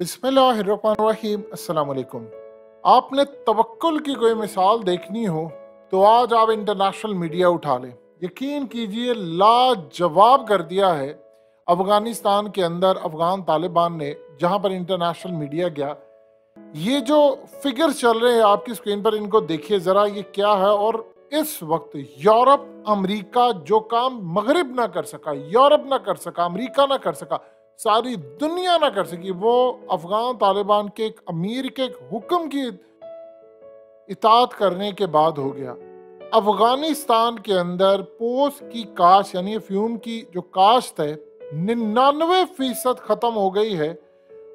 बिस्मिल्लाहिर्रहमानिर्रहीम। अस्सलाम वालेकुम। आपने तवक्कुल की कोई मिसाल देखनी हो तो आज आप इंटरनेशनल मीडिया उठा लें। यकीन कीजिए लाजवाब कर दिया है अफ़गानिस्तान के अंदर अफ़गान तालिबान ने, जहां पर इंटरनेशनल मीडिया गया। ये जो फिगर्स चल रहे हैं आपकी स्क्रीन पर, इनको देखिए ज़रा, ये क्या है। और इस वक्त यूरोप, अमेरिका जो काम मगरिब ना कर सका, यूरोप ना कर सका, अमेरिका ना कर सका, सारी दुनिया ना कर सकी, वो अफगान तालिबान के एक अमीर के एक हुक्म की इताअत करने के बाद हो गया। अफगानिस्तान के अंदर पोस्ट की काश्त यानी अफ्यूम की जो काश्त है 99% ख़त्म हो गई है।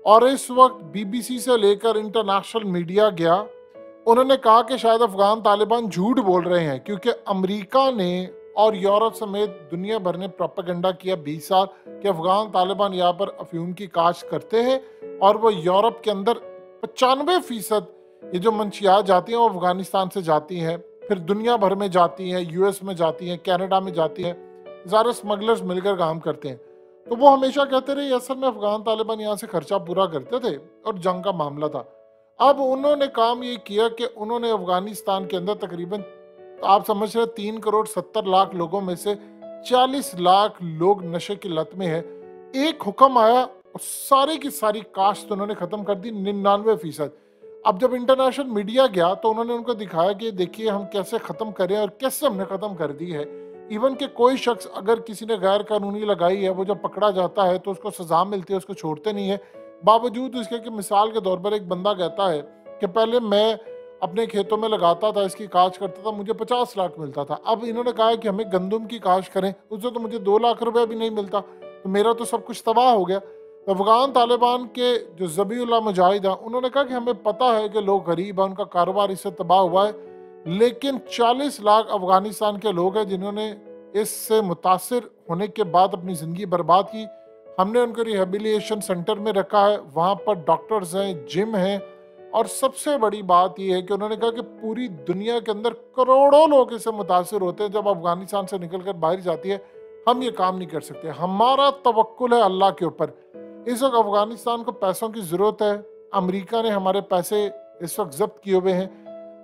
और इस वक्त बीबीसी से लेकर इंटरनेशनल मीडिया गया, उन्होंने कहा कि शायद अफगान तालिबान झूठ बोल रहे हैं, क्योंकि अमेरिका ने और यूरोप समेत दुनिया भर ने प्रोपेगेंडा किया 20 साल कि अफगान तालिबान यहाँ पर अफ्यूम की काश्त करते हैं और वो यूरोप के अंदर 95% ये जो मंशियात जाती हैं वो अफगानिस्तान से जाती हैं, फिर दुनिया भर में जाती हैं, यूएस में जाती हैं, कनाडा में जाती हैं, ज़्यादा स्मगलर्स मिलकर काम करते हैं। तो वो हमेशा कहते रहे असल में अफगान तालिबान यहाँ से खर्चा पूरा करते थे और जंग का मामला था। अब उन्होंने काम ये किया कि उन्होंने अफगानिस्तान के अंदर तकरीबन, आप समझ रहे, 3,70,00,000 लोगों में से 40 लाख लोग नशे की लत में है। एक हुक्म आया और सारी की सारी काश्त उन्होंने खत्म कर दी, 99%। अब जब इंटरनेशनल मीडिया गया तो उन्होंने उनको दिखाया कि देखिए हम कैसे खत्म करें और कैसे हमने खत्म कर दी है। इवन कि कोई शख्स अगर किसी ने गैर कानूनी लगाई है, वो जब पकड़ा जाता है तो उसको सजा मिलती है, उसको छोड़ते नहीं है। बावजूद इसके कि मिसाल के तौर पर एक बंदा कहता है कि पहले मैं अपने खेतों में लगाता था, इसकी काश्त करता था, मुझे 50 लाख मिलता था। अब इन्होंने कहा है कि हमें गंदम की काश्त करें, उससे तो मुझे 2 लाख रुपए भी नहीं मिलता, तो मेरा तो सब कुछ तबाह हो गया। तो अफगान तालिबान के जो ज़बीउल्लाह मुजाहिद हैं, उन्होंने कहा कि हमें पता है कि लोग गरीब हैं, उनका कारोबार इससे तबाह हुआ है, लेकिन 40 लाख अफगानिस्तान के लोग हैं जिन्होंने इससे मुतासिर होने के बाद अपनी ज़िंदगी बर्बाद की। हमने उनको रिहेबिलिटेशन सेंटर में रखा है, वहाँ पर डॉक्टर्स हैं, जिम हैं, और सबसे बड़ी बात यह है कि उन्होंने कहा कि पूरी दुनिया के अंदर करोड़ों लोग इससे मुतासिर होते हैं। जब अफगानिस्तान से निकल कर बाहर जाती है, हम ये काम नहीं कर सकते। हमारा तवक्कुल है अल्लाह के ऊपर। इस वक्त अफगानिस्तान को पैसों की ज़रूरत है। अमेरिका ने हमारे पैसे इस वक्त जब्त किए हुए हैं।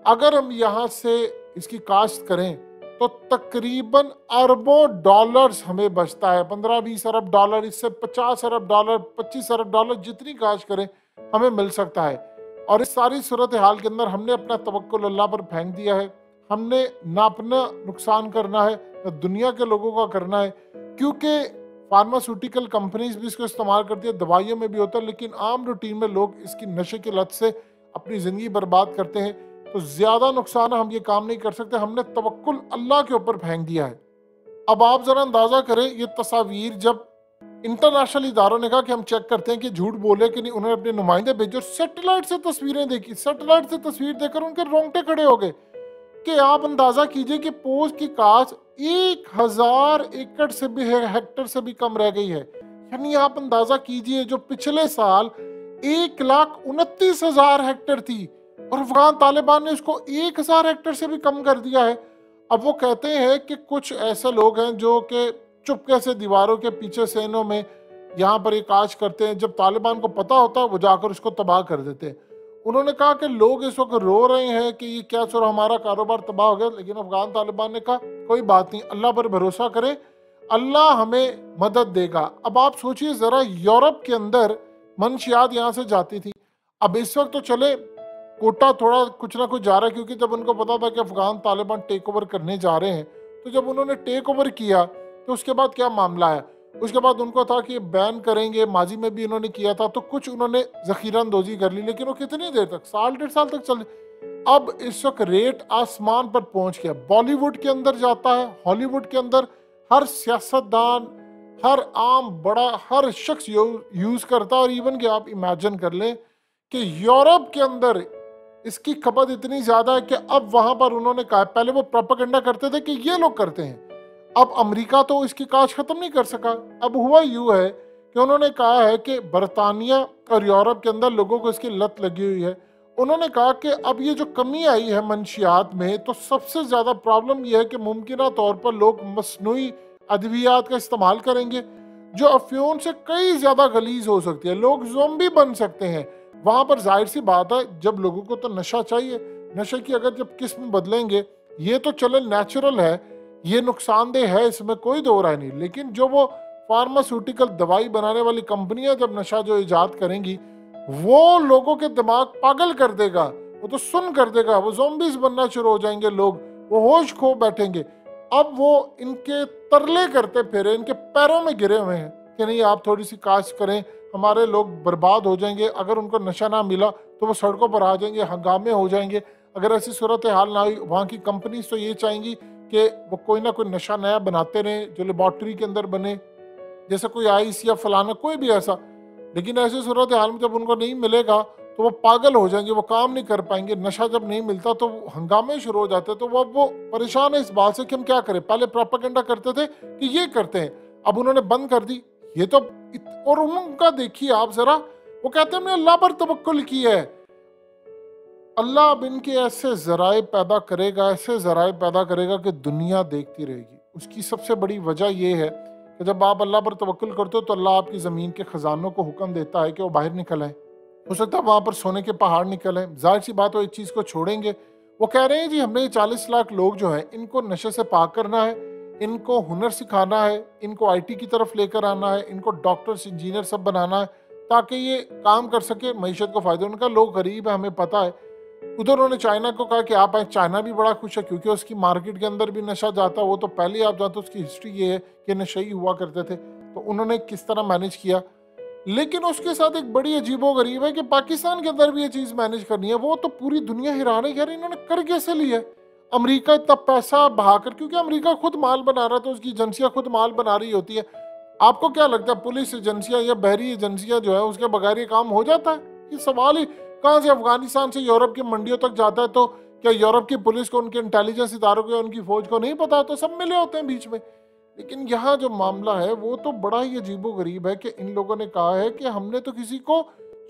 अगर हम यहाँ से इसकी काश्त करें तो तकरीबन अरबों डॉलर्स हमें बचता है, 15-20 अरब डॉलर, इससे 50 अरब डॉलर, 25 अरब डॉलर, जितनी काश्त करें हमें मिल सकता है। और इस सारी सूरत हाल के अंदर हमने अपना तवक्कुल अल्लाह पर फेंक दिया है। हमने ना अपना नुकसान करना है ना दुनिया के लोगों का करना है, क्योंकि फार्मास्यूटिकल कंपनीज भी इसको इस्तेमाल करती है, दवाइयों में भी होता है, लेकिन आम रूटीन में लोग इसकी नशे की लत से अपनी ज़िंदगी बर्बाद करते हैं। तो ज़्यादा नुकसान हम ये काम नहीं कर सकते, हमने तवक्कुल अल्लाह के ऊपर फेंक दिया है। अब आप ज़रा अंदाज़ा करें, ये तस्वीर जब इंटरनेशनल इदारों ने कहा कि हम चेक करते हैं कि झूठ बोले कि नहीं, उन्होंने अपने नुमाइंदे भेजे और सैटेलाइट से तस्वीरें देखी। सैटेलाइट से तस्वीर देखकर उनके रोंगटे खड़े हो गए कि आप अंदाजा कीजिए कि पोस्ट की काश्त 1000 एकड़ से भी, हेक्टर से भी कम रह गई है। यानी आप अंदाजा कीजिए, जो पिछले साल 1,29,000 हेक्टर थी और अफगान तालिबान ने उसको 1000 हेक्टर से भी कम कर दिया है। अब वो कहते हैं कि कुछ ऐसे लोग हैं जो कि चुपके से दीवारों के पीछे सेनों में यहाँ पर ये काज करते हैं, जब तालिबान को पता होता है वो जाकर उसको तबाह कर देते हैं। उन्होंने कहा कि लोग इस वक्त रो रहे हैं कि ये क्या सर हमारा कारोबार तबाह हो गया, लेकिन अफगान तालिबान ने कहा कोई बात नहीं, अल्लाह पर भरोसा करें, अल्लाह हमें मदद देगा। अब आप सोचिए ज़रा, यूरोप के अंदर मंशियात यहाँ से जाती थी। अब इस वक्त तो चले कोटा थोड़ा कुछ ना कुछ जा रहा है, क्योंकि जब उनको पता था कि अफगान तालिबान टेक ओवर करने जा रहे हैं, तो जब उन्होंने टेक ओवर किया तो उसके बाद क्या मामला है, उसके बाद उनको था कि बैन करेंगे, माजी में भी उन्होंने किया था, तो कुछ उन्होंने जखीरा अंदोजी कर ली, लेकिन वो कितनी देर तक, साल 1.5 साल तक चल। अब इस वक्त रेट आसमान पर पहुंच गया। बॉलीवुड के अंदर जाता है, हॉलीवुड के अंदर हर सियासतदान, हर आम बड़ा, हर शख्स यूज करता है। और इवन कि आप इमेजिन कर लें कि यूरोप के अंदर इसकी खपत इतनी ज्यादा है कि अब वहां पर उन्होंने कहा, पहले वो प्रोपेगेंडा करते थे कि ये लोग करते हैं, अब अमेरिका तो इसकी काश खत्म नहीं कर सका। अब हुआ यूं है कि उन्होंने कहा है कि बरतानिया और यूरोप के अंदर लोगों को इसकी लत लगी हुई है। उन्होंने कहा कि अब ये जो कमी आई है मंशियात में, तो सबसे ज़्यादा प्रॉब्लम यह है कि मुमकिन तौर पर लोग मसनूई अद्वियात का इस्तेमाल करेंगे, जो अफ्यून से कई ज्यादा गलीज हो सकती है, लोग ज़ोंबी बन सकते हैं। वहां पर जाहिर सी बात है, जब लोगों को तो नशा चाहिए, नशे की अगर जब किस्म बदलेंगे, ये तो चले नेचुरल है, ये नुकसानदेह है, इसमें कोई दो राय नहीं, लेकिन जो वो फार्मास्यूटिकल दवाई बनाने वाली कंपनियां जब नशा जो इजाद करेंगी, वो लोगों के दिमाग पागल कर देगा, वो तो सुन कर देगा, वो ज़ोंबीज बनना शुरू हो जाएंगे लोग, वो होश खो बैठेंगे। अब वो इनके तरले करते फिरे, इनके पैरों में गिरे हुए हैं कि नहीं आप थोड़ी सी काश करें, हमारे लोग बर्बाद हो जाएंगे, अगर उनको नशा ना मिला तो वो सड़कों पर आ जाएंगे, हंगामे हो जाएंगे। अगर ऐसी सूरत हाल ना हुई, वहाँ की कंपनीज तो ये चाहेंगी कि वो कोई ना कोई नशा नया बनाते रहें जो लेबॉर्ट्री के अंदर बने, जैसे कोई आइस या फलाना कोई भी ऐसा। लेकिन ऐसी सूरत हाल में जब उनको नहीं मिलेगा तो वो पागल हो जाएंगे, वो काम नहीं कर पाएंगे। नशा जब नहीं मिलता तो हंगामे शुरू हो जाते, तो वो परेशान है इस बात से कि हम क्या करें। पहले प्रोपेगेंडा करते थे कि ये करते हैं, अब उन्होंने बंद कर दी ये तो। और उनका देखिए आप जरा, वो कहते हैं हमने अल्लाह पर तवक्कुल की है। अल्लाह अब इनके ऐसे जराए पैदा करेगा, ऐसे जराए पैदा करेगा कि दुनिया देखती रहेगी। उसकी सबसे बड़ी वजह यह है कि जब आप अल्लाह पर तवक्कुल करते हो तो अल्लाह आपकी ज़मीन के ख़जानों को हुक्म देता है कि वो बाहर निकल आए। हो सकता है वहाँ पर सोने के पहाड़ निकल आए। जाहिर सी बात, वो इस चीज़ को छोड़ेंगे। वो कह रहे हैं जी हमने 40 लाख लोग जो हैं इनको नशे से पाक करना है, इनको हुनर सिखाना है, इनको आईटी की तरफ लेकर आना है, इनको डॉक्टर्स इंजीनियर सब बनाना है ताकि ये काम कर सके, मईशत को फ़ायदा। उनका लोग गरीब है, हमें पता है। उधर उन्होंने चाइना को कहा कि आप आए, चाइना भी बड़ा खुश है क्योंकि उसकी मार्केट के अंदर भी नशा जाता है। वो तो पहले आप जानते हो उसकी हिस्ट्री ये है कि नशे ही हुआ करते थे, तो उन्होंने किस तरह मैनेज किया। लेकिन उसके साथ एक बड़ी अजीबो गरीब है कि पाकिस्तान के अंदर भी ये चीज़ मैनेज करनी है। वो तो पूरी दुनिया हैरान है, यार इन्होंने कर कैसे लिया। अमेरिका इतना पैसा बहाकर, क्योंकि अमेरिका खुद माल बना रहा है तो उसकी एजेंसियां खुद माल बना रही होती है। आपको क्या लगता है पुलिस एजेंसियां या बहरी एजेंसियां जो है उसके बगैर ये काम हो जाता है? ये सवाल ही कहाँ से अफगानिस्तान से यूरोप की मंडियों तक जाता है, तो क्या यूरोप की पुलिस को, उनके इंटेलिजेंस इदारों को, उनकी फौज को नहीं पता? तो सब मिले होते हैं बीच में। लेकिन यहाँ जो मामला है वो तो बड़ा ही अजीबो गरीब है कि इन लोगों ने कहा है कि हमने तो किसी को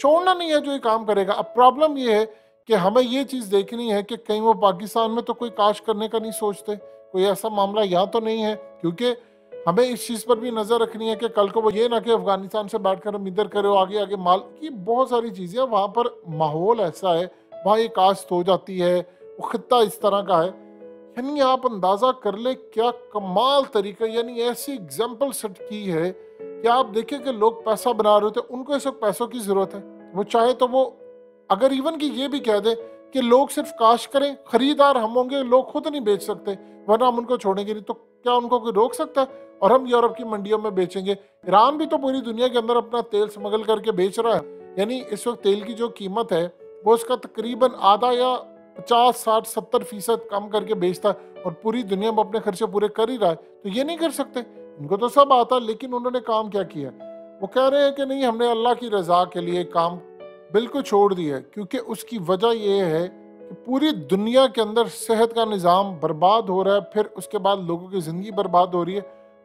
छोड़ना नहीं है जो ये काम करेगा। अब प्रॉब्लम ये है कि हमें ये चीज़ देखनी है कि कहीं वो पाकिस्तान में तो कोई काश करने का नहीं सोचते, कोई ऐसा मामला यहाँ तो नहीं है। क्योंकि हमें इस चीज़ पर भी नज़र रखनी है कि कल को वो ये ना कि अफगानिस्तान से बैठकर हम इधर करो, आगे आगे माल की बहुत सारी चीज़ें, वहाँ पर माहौल ऐसा है, वहाँ ये काश्त हो जाती है, वो खित्ता इस तरह का है। यानी आप अंदाज़ा कर ले क्या कमाल तरीका, यानी ऐसी एग्जाम्पल सेट की है कि आप देखें कि लोग पैसा बना रहे होते, उनको इस वक्त पैसों की ज़रूरत है। वो चाहे तो वो अगर इवन की ये भी कह दे कि लोग सिर्फ काश करें, खरीदार हम होंगे, लोग खुद नहीं बेच सकते वरना हम उनको छोड़ेंगे नहीं, तो क्या उनको कोई रोक सकता है? और हम यूरोप की मंडियों में बेचेंगे। ईरान भी तो पूरी दुनिया के अंदर अपना तेल स्मगल करके बेच रहा है। यानी इस वक्त तेल की जो कीमत है वो उसका तकरीबन आधा या 50-60-70% कम करके बेचता है और पूरी दुनिया में अपने खर्चे पूरे कर ही रहा है। तो ये नहीं कर सकते, इनको तो सब आता है। लेकिन उन्होंने काम क्या किया? वो कह रहे हैं कि नहीं, हमने अल्लाह की रजा के लिए काम बिल्कुल छोड़ दिया है। क्योंकि उसकी वजह यह है कि पूरी दुनिया के अंदर सेहत का निज़ाम बर्बाद हो रहा है, फिर उसके बाद लोगों की ज़िंदगी बर्बाद हो रही है।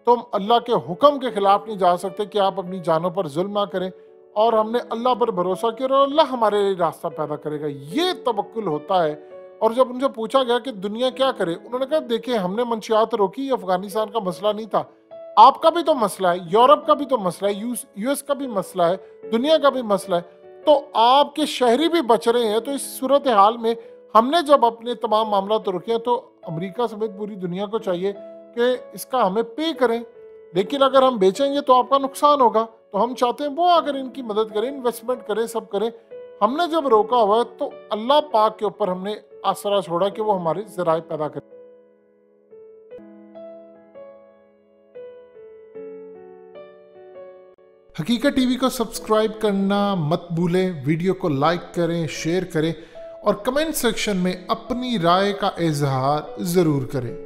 तो हम अल्लाह के हुक्म के खिलाफ नहीं जा सकते कि आप अपनी जानों पर जुल्म ना करें, और हमने अल्लाह पर भरोसा किया और अल्लाह हमारे लिए रास्ता पैदा करेगा। ये तवक्कुल होता है। और जब उनसे पूछा गया कि दुनिया क्या करे, उन्होंने कहा देखिए हमने मंशियात रोकी, अफगानिस्तान का मसला नहीं था, आपका भी तो मसला है, यूरोप का भी तो मसला है, यूएस का भी मसला है, दुनिया का भी मसला है, तो आपके शहरी भी बच रहे हैं। तो इस सूरत हाल में हमने जब अपने तमाम मामला तो रोके हैं, तो अमेरिका समेत पूरी दुनिया को चाहिए कि इसका हमें पे करें। लेकिन अगर हम बेचेंगे तो आपका नुकसान होगा, तो हम चाहते हैं वो अगर इनकी मदद करें, इन्वेस्टमेंट करें, सब करें। हमने जब रोका हुआ है तो अल्लाह पाक के ऊपर हमने आसरा छोड़ा कि वो हमारे ज़राए पैदा करें। हकीकत टीवी को सब्सक्राइब करना मत भूलें, वीडियो को लाइक करें, शेयर करें और कमेंट सेक्शन में अपनी राय का इजहार ज़रूर करें।